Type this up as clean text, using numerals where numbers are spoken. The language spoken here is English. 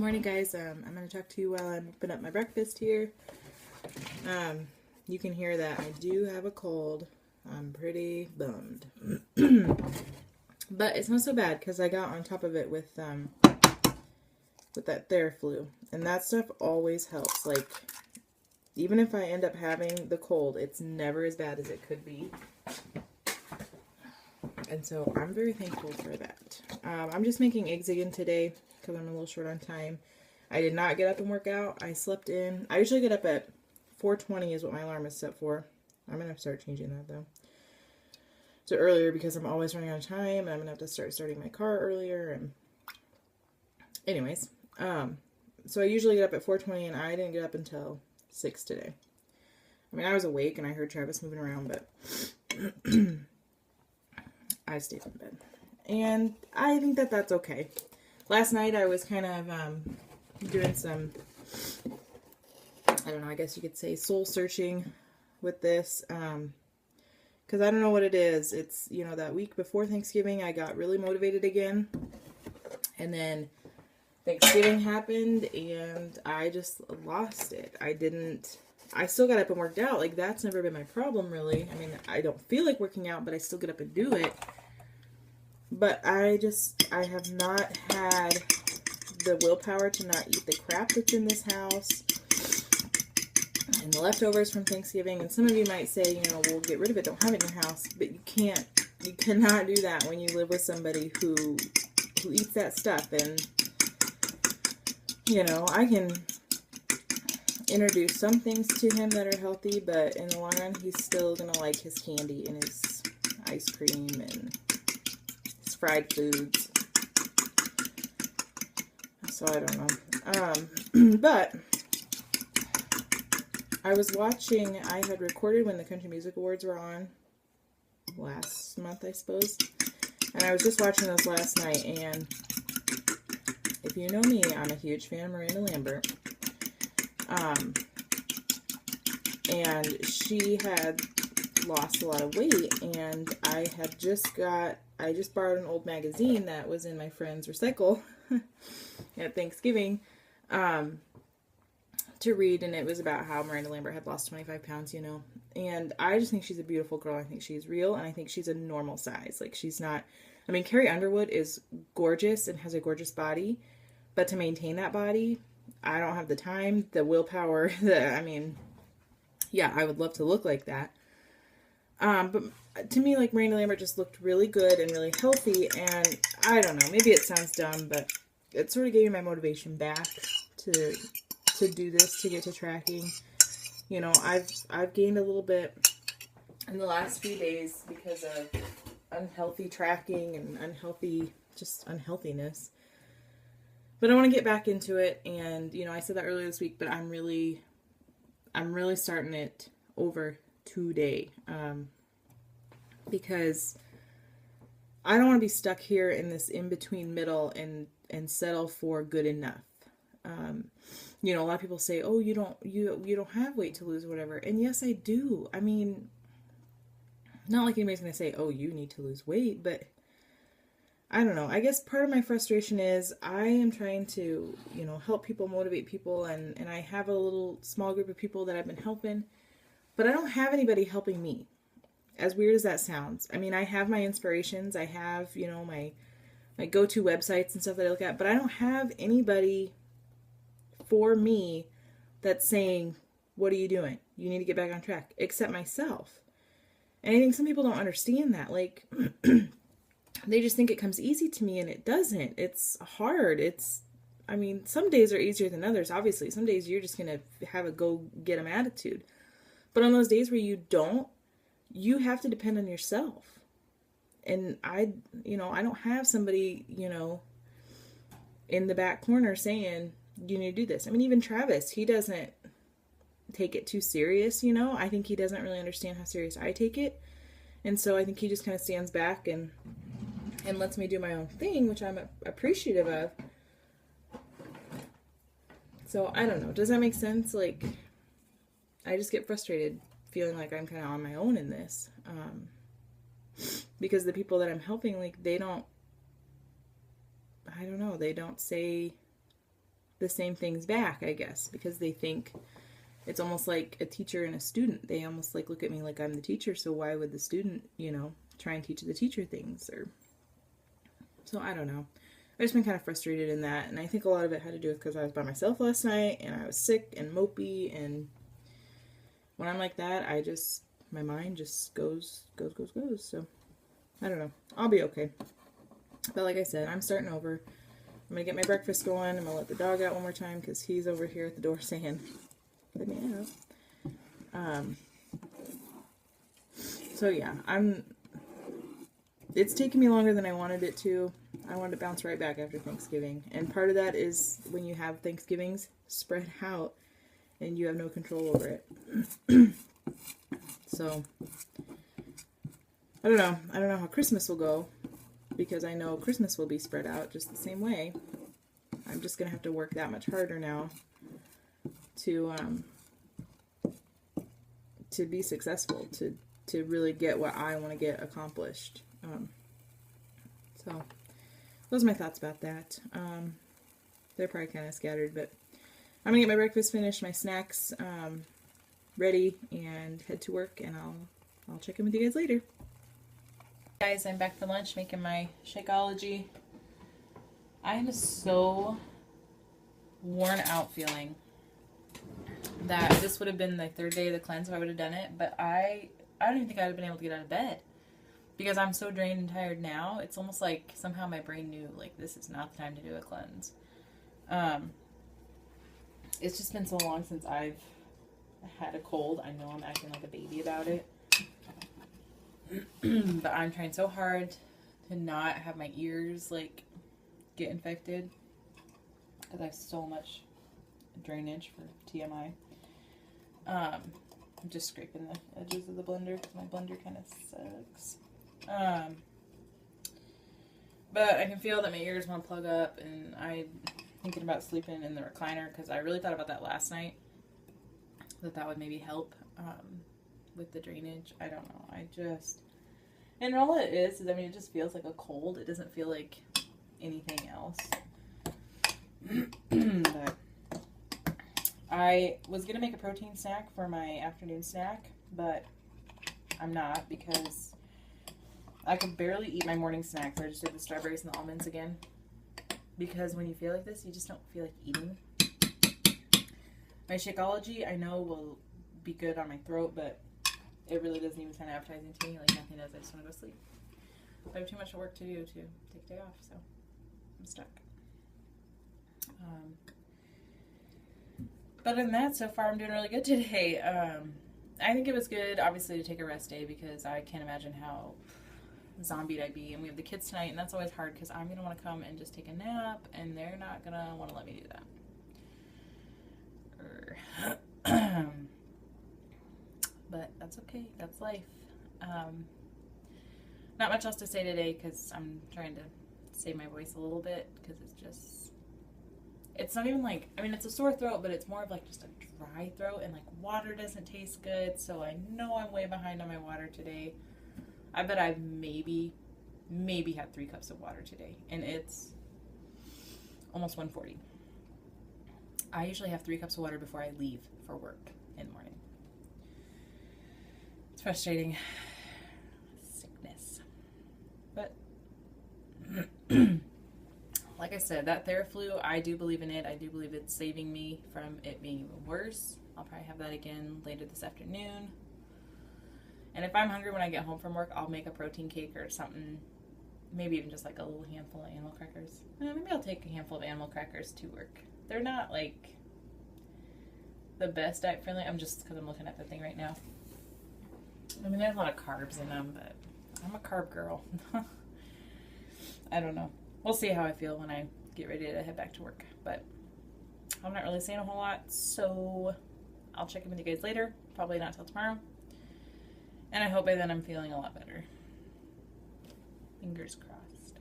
Morning, guys. I'm going to talk to you while I'm opening up my breakfast here. You can hear that I do have a cold. I'm pretty bummed. But it's not so bad because I got on top of it with that Theraflu. And that stuff always helps. Like, even if I end up having the cold, it's never as bad as it could be. And so I'm very thankful for that. I'm just making eggs again today because I'm a little short on time. I did not get up and work out. I slept in. I usually get up at 4:20 is what my alarm is set for. I'm going to have to start changing that though. So earlier because I'm always running out of time and I'm going to have to start starting my car earlier. And anyways, so I usually get up at 4:20 and I didn't get up until 6 today. I mean, I was awake and I heard Travis moving around, but I stayed in bed. And I think that that's okay. Last night I was kind of doing some, I don't know, I guess you could say soul searching with this. Because I don't know what it is. It's, you know, that week before Thanksgiving I got really motivated again. And then Thanksgiving happened and I just lost it. I still got up and worked out. Like, that's never been my problem, really. I mean, I don't feel like working out, but I still get up and do it. But I have not had the willpower to not eat the crap that's in this house and the leftovers from Thanksgiving. And some of you might say, you know, well, get rid of it, don't have it in your house. But you cannot do that when you live with somebody who eats that stuff. And, you know, I can introduce some things to him that are healthy, but in the long run, he's still going to like his candy and his ice cream and his fried foods. So I don't know. But I was watching, I had recorded when the Country Music Awards were on last month, I suppose. And I was just watching those last night, and if you know me, I'm a huge fan of Miranda Lambert. And she had lost a lot of weight, and I just borrowed an old magazine that was in my friend's recycle at Thanksgiving, to read, and it was about how Miranda Lambert had lost 25 pounds, you know, and I just think she's a beautiful girl. I think she's real, and I think she's a normal size. Like, she's not, I mean, Carrie Underwood is gorgeous and has a gorgeous body, but to maintain that body, I don't have the time, the willpower, I would love to look like that. But to me, like, Miranda Lambert just looked really good and really healthy, and I don't know, maybe it sounds dumb, but it sort of gave me my motivation back to do this, to get to tracking. You know, I've gained a little bit in the last few days because of unhealthy tracking and unhealthiness. But I want to get back into it, and, you know, I said that earlier this week, but I'm really starting it over today, because I don't want to be stuck here in this in-between middle and settle for good enough. You know, a lot of people say, oh, you don't have weight to lose or whatever. And yes, I do. I mean, not like anybody's going to say, oh, you need to lose weight, but I don't know. I guess part of my frustration is I am trying to, you know, help people, motivate people, and I have a little small group of people that I've been helping, but I don't have anybody helping me. As weird as that sounds. I mean, I have my inspirations. I have, you know, my go-to websites and stuff that I look at, but I don't have anybody for me that's saying, what are you doing? You need to get back on track, except myself. And I think some people don't understand that. Like, they just think it comes easy to me, and it doesn't. It's hard. I mean, some days are easier than others, obviously. Some days you're just going to have a go-get-em attitude. But on those days where you don't, you have to depend on yourself. And I don't have somebody, you know, in the back corner saying, you need to do this. I mean, even Travis, he doesn't take it too serious, you know. I think he doesn't really understand how serious I take it. And so I think he just kind of stands back and lets me do my own thing, which I'm appreciative of. So, I don't know. Does that make sense? Like, I just get frustrated feeling like I'm kind of on my own in this. Because the people that I'm helping, like, they don't say, the same things back, I guess, because they think it's almost like a teacher and a student. They almost like look at me like I'm the teacher, so why would the student, try and teach the teacher things? Or so I don't know. I've just been kind of frustrated in that, and I think a lot of it had to do with because I was by myself last night and I was sick and mopey, and when I'm like that, my mind just goes. So I don't know. I'll be okay. But like I said, I'm starting over. I'm gonna get my breakfast going. I'm gonna let the dog out one more time because he's over here at the door saying, "Let me out." So yeah, it's taking me longer than I wanted it to. I wanted to bounce right back after Thanksgiving. And part of that is when you have Thanksgivings spread out and you have no control over it. So, I don't know. I don't know how Christmas will go because I know Christmas will be spread out just the same way. I'm just going to have to work that much harder now to be successful, to really get what I want to get accomplished. So those are my thoughts about that. They're probably kind of scattered, but I'm gonna get my breakfast finished, my snacks ready, and head to work. And I'll check in with you guys later. Guys, I'm back for lunch making my Shakeology. I am so worn out feeling that this would have been the third day of the cleanse if I would have done it, but I don't even think I would have been able to get out of bed because I'm so drained and tired now. It's almost like somehow my brain knew, like, this is not the time to do a cleanse. It's just been so long since I've had a cold. I know I'm acting like a baby about it. But I'm trying so hard to not have my ears, like, get infected because I have so much drainage for TMI. I'm just scraping the edges of the blender because my blender kind of sucks. But I can feel that my ears want to plug up, and I'm thinking about sleeping in the recliner because I really thought about that last night, that would maybe help with the drainage. I don't know. And all it is, I mean, it just feels like a cold. It doesn't feel like anything else. But I was going to make a protein snack for my afternoon snack, but I'm not because I could barely eat my morning snacks. I just did the strawberries and the almonds again. Because when you feel like this, you just don't feel like eating. My Shakeology, I know, will be good on my throat, but it really doesn't even sound appetizing to me. Like, nothing does. I just want to go sleep. I have too much work to do to take the day off, so I'm stuck. But other than that, so far I'm doing really good today. I think it was good, obviously, to take a rest day because I can't imagine how zombied I'd be. And we have the kids tonight, and that's always hard because I'm going to want to come and just take a nap, and they're not going to want to let me do that. But that's okay. That's life. Not much else to say today because I'm trying to save my voice a little bit because it's not even like, I mean, it's a sore throat, but it's more of like just a dry throat, and like water doesn't taste good, so I know I'm way behind on my water today. I bet I've maybe had 3 cups of water today, and it's almost 1:40. I usually have 3 cups of water before I leave for work in the morning. It's frustrating. Sickness. But like I said, that Theraflu, I do believe in it. I do believe it's saving me from it being even worse. I'll probably have that again later this afternoon. And if I'm hungry when I get home from work, I'll make a protein cake or something. Maybe even just like a little handful of animal crackers. Maybe I'll take a handful of animal crackers to work. They're not like the best diet friendly. Because I'm looking at the thing right now. I mean, there's a lot of carbs in them, but I'm a carb girl. I don't know. We'll see how I feel when I get ready to head back to work. But I'm not really saying a whole lot, so I'll check in with you guys later. Probably not till tomorrow. And I hope by then I'm feeling a lot better. Fingers crossed.